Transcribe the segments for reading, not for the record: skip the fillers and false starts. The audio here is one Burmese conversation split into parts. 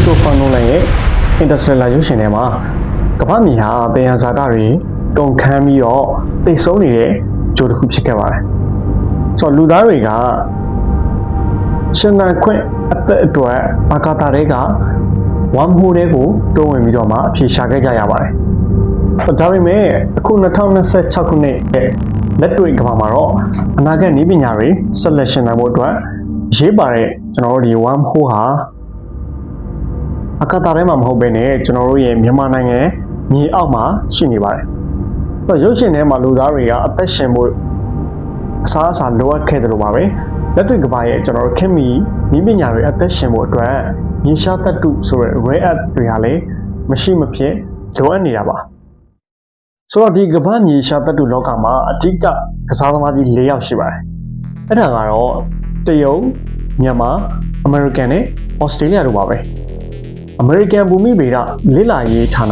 Christopher Nolan ရဲ့ Interstellar ရုပ်ရှင်ထဲမှာကမ္ဘာမြေဟာသယံဇာတတွေကုန်ခန်းပြီးတော့တိတ်ဆုံးနေတဲ့ကြိုးတစ်ခုဖြစ်ခဲ့ပါတယ်။ဆိုတော့လူသားတွေကရှင်သန်ခွင့်အသက်အတွက်အာကာသတွေကဝမ်ဟိုတွေကိုတိုးဝင်ပြီးတော့မှအဖြေရှာခဲ့ကြရပါတယ်။ဒါပေမဲ့အခု2026ခုနှစ်ရဲ့လက်တွေ့ကမ္ဘာမှာတော့အနာဂတ်နည်းပညာတွေဆက်လက်ရှင်သန်ဖို့အတွက်ရေးပါတဲ့ကျွန်တော်တို့ဒီဝမ်ဟိုဟာအကာသထဲမှာမဟုတ်ဘဲနဲ့ကျွန်တော်တို့ရဲ့မြန်မာနိုင်ငံမြေအောက်မှာရှိနေပါတယ်။ဆိုတော့ရုပ်ရှင်ထဲမှာလူသားတွေကအသက်ရှင်ဖို့အစားအစာလိုအပ်ခဲ့တယ်လို့ပါပဲ။လက်တွေ့ကမ္ဘာရဲ့ကျွန်တော်တို့ခင်မီနည်းပညာတွေအသက်ရှင်ဖို့အတွက်မြေရှားသတ္တုဆိုတဲ့ rare earth တွေဟာလည်းမရှိမဖြစ်လိုအပ်နေတာပါ။ဆိုတော့ဒီကမ္ဘာမြေရှားသတ္တုလောကမှာအဓိကကစားသမားကြီး၄ယောက်ရှိပါတယ်။အဲ့ဒါကတော့တရုတ်၊မြန်မာ၊အမေရိကန်နဲ့ဩစတြေးလျတို့ပါပဲ။ အမေရိကန်ဘူမိဗေဒလေ့လာရေးဌာန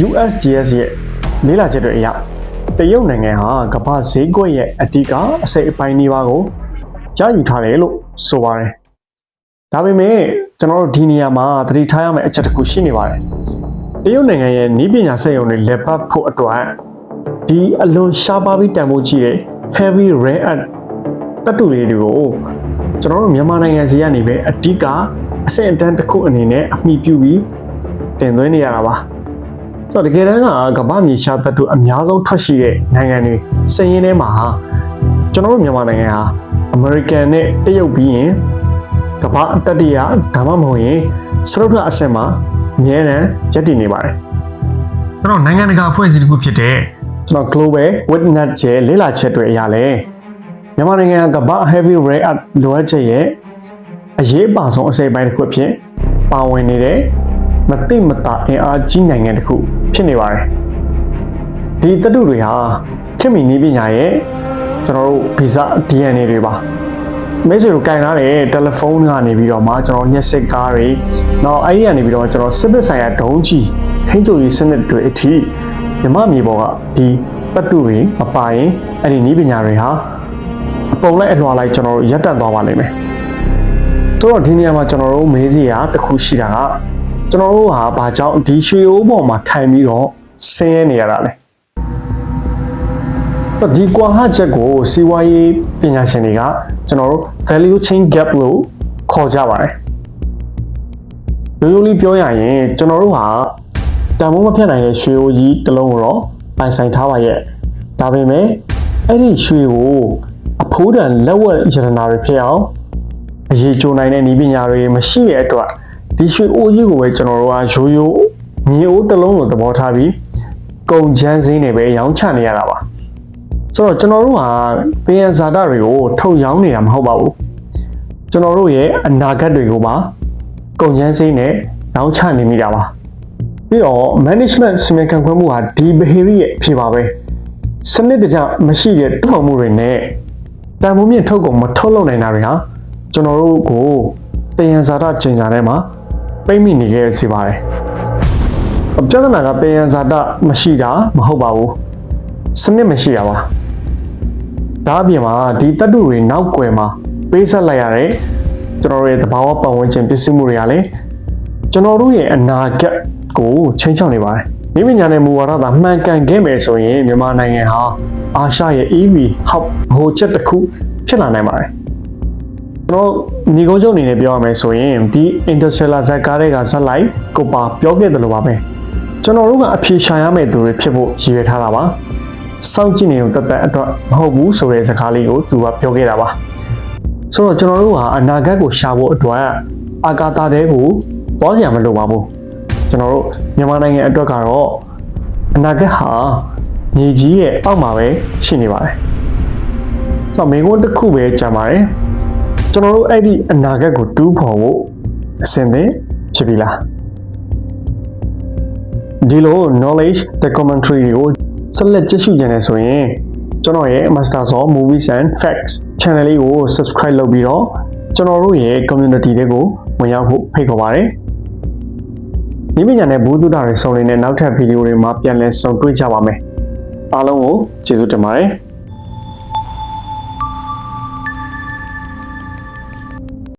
USGS ရဲ့လေ့လာချက်တွေအရတရုတ်နိုင်ငံဟာကမ္ဘာဈေးကွက်ရဲ့အဓိကအစိတ်အပိုင်းနှီးပါးကိုရယူထားတယ်လို့ဆိုပါတယ်။ဒါပေမဲ့ကျွန်တော်တို့ဒီနေရာမှာသတိထားရမယ့်အချက်တစ်ခုရှိနေပါတယ်။တရုတ်နိုင်ငံရဲ့နည်းပညာစက်ရုံတွေလက်ပတ်ဖို့အတွက်ဒီအလွန်ရှားပါးပြီးတန်ဖိုးကြီးတဲ့ heavy rare earth သတ္တုတွေကိုကျွန်တော်တို့မြန်မာနိုင်ငံစီကနေပဲအဓိကအဆင့်အတန်းတစ်ခုအနေနဲ့အမိပြုပြီးတင်သွင်းနေရတာပါဆိုတော့တကယ်တမ်းကကမ္ဘာမြေရှားသတ္တုအများဆုံးထွက်ရှိတဲ့နိုင်ငံတွေစည်ရင်းထဲမှာကျွန်တော်တို့မြန်မာနိုင်ငံဟာအမေရိကန်နဲ့တရုတ်ပြီးရင်ကမ္ဘာတတိယဒါမှမဟုတ်ရင်စတုတ္ထအဆင့်မှာအမြဲတမ်းရပ်တည်နေပါတယ်ကျွန်တော်နိုင်ငံတကာအဖွဲ့အစည်းတစ်ခုဖြစ်တဲ့ကျွန်တော် Global Witness ရဲ့လေ့လာချက်တွေအရလည်းမြန်မာနိုင်ငံကကမ္ဘာ heavy rare earth လိုအပ်ချက်ရဲ့အရေးပါဆုံးအစိတ်အပိုင်းတစ်ခုဖြစ်ပါဝင်နေတဲ့မသိမသာအင်အားကြီးနိုင်ငံတစ်ခုဖြစ်နေပါတယ်ဒီသတ္တုတွေဟာခင်မီနည်းပညာရဲ့ကျွန်တော်တို့ဗီဇ DNA တွေပါမိတ်ဆွေတို့ကင်ထားတဲ့တယ်လီဖုန်းကနေပြီးတော့မှကျွန်တော်ညက်စစ်ကားတွေနောက်အဲ့ဒီကနေပြီးတော့ကျွန်တော်စစ်ပစ်ဆိုင်ရာဒုံးကြီးထိန်းချုပ်ရေးစနစ်တွေအထိမြမမြေပေါ်ကဒီသတ္တုတွေမပါရင်အဲ့ဒီနည်းပညာတွေဟာအပုံလိုက်အလွှာလိုက်ကျွန်တော်တို့ရပ်တန့်သွားပါလိမ့်မယ်ဆိုတော့ဒီနေရာမှာကျွန်တော်တို့မေးစရာတစ်ခုရှိတာကကျွန်တော်တို့ဟာဘာကြောင့်ဒီရွှေအိုးပေါ်မှာထိုင်ပြီးတော့ဆင်းရဲနေရတာလဲဒီကွာဟချက်ကိုစီးပွားရေးပညာရှင်တွေကကျွန်တော်တို့ value chain gap လို့ခေါ်ကြပါတယ်ရိုးရိုးလေးပြောရရင်ကျွန်တော်တို့ဟာတန်ဖိုးမဖြတ်နိုင်တဲ့ရွှေအိုးကြီးတစ်လုံးကိုတော့ပိုင်ဆိုင်ထားပါရဲ့ဒါပေမဲ့အဲ့ဒီရွှေကိုအဖိုးတန်လက်ဝက်ရတနာတွေဖြစ်အောင်အရေးကြိုးနိုင်တဲ့နည်းပညာတွေမရှိတဲ့အတွက်ဒီရွှေအိုးကြီးကိုပဲကျွန်တော်တို့ကရိုးရိုးမြေအိုးတစ်လုံးကိုသဘောထားပြီးကုန်ချမ်းစင်းတွေပဲရောင်းချနေရတာပါဆိုတော့ကျွန်တော်တို့ဟာသယံဇာတတွေကိုထုတ်ရောင်းနေတာမဟုတ်ပါဘူးကျွန်တော်တို့ရဲ့အနာဂတ်တွေကိုပါကုန်ချမ်းစင်းနဲ့ရောင်းချနေမိတာပါပြီးတော့ management စီမံခန့်ခွဲမှုဟာဒီ behavior ရဲ့အဖြစ်ပါပဲစနစ်တကျမရှိတဲ့တွန်းမှုတွေနဲ့တန်ဖိုးမြင့်ထုတ်ကုန်မထုတ်လုပ်နိုင်တာတွေဟာကျွန်တော်တို့ကိုတယံဇာတချိန်စာထဲမှာပိတ်မိနေခဲ့စေပါတယ်ပြဿနာကတယံဇာတမရှိတာမဟုတ်ပါဘူးစနစ်မရှိတာပါဒါအပြင်မှာဒီသတ္တုတွေနောက်ွယ်မှာပေးဆက်လိုက်ရတဲ့ကျွန်တော်တို့ရဲ့သဘာဝပတ်ဝန်းကျင်ပစ္စည်းမှုတွေကလည်းကျွန်တော်တို့ရဲ့အနာဂတ်ကိုချိန်ချောက်နေပါတယ်မိမညာနဲ့မူဝါဒသာမှန်ကန်ခဲ့မယ်ဆိုရင်မြန်မာနိုင်ငံဟာအာရှရဲ့ EV ဟိုချက်တစ်ခုဖြစ်လာနိုင်ပါတယ်ကျွန်တော်ညီကုန်းချုပ်အနေနဲ့ပြောရမယ်ဆိုရင်ဒီ Interstellar ဇာတ်ကားတွေကဇက်လိုက်ကိုပါပြောခဲ့တယ်လို့ပါပဲကျွန်တော်တို့ကအဖြေရှာရမယ့်သူတွေဖြစ်ဖို့ရည်ရွယ်ထားတာပါစောင့်ကြည့်နေုံတက်အတွက်မဟုတ်ဘူးဆိုတဲ့စကားလေးကိုသူကပြောခဲ့တာပါဆိုတော့ကျွန်တော်တို့ဟာအနာဂတ်ကိုရှာဖို့အတွက်အာကာသတဲကိုသွားစရာမလိုပါဘူးကျွန်တော်တို့မြန်မာနိုင်ငံအတွက်ကတော့အနာဂတ်ဟာမြေကြီးရဲ့အောက်မှာပဲရှိနေပါတယ်ဆိုတော့မိကုန်းတစ်ခုပဲကြံပါတယ်ကျွန်တော်တို့အဲ့ဒီအနာဂတ်ကိုတူးဖော်ဖို့အဆင်သင့်ဖြစ်ပြီလားဒီလို knowledge documentary တွေကိုဆက်လက်ကြည့်ရှုကြနေဆိုရင်ကျွန်တော်ရဲ့ Masters of Movies and Facts channel လေးကို subscribe လုပ်ပြီးတော့ကျွန်တော်တို့ရဲ့ community တွေကိုဝင်ရောက်ဖို့ဖိတ်ခေါ်ပါတယ်ဒီပညာနဲ့ဘူးတုဒ္ဒတွေစုံလင်တဲ့နောက်ထပ်ဗီဒီယိုတွေမှာပြန်လည်ဆုံတွေ့ကြပါမယ်အားလုံးကိုကျေးဇူးတင်ပါတယ်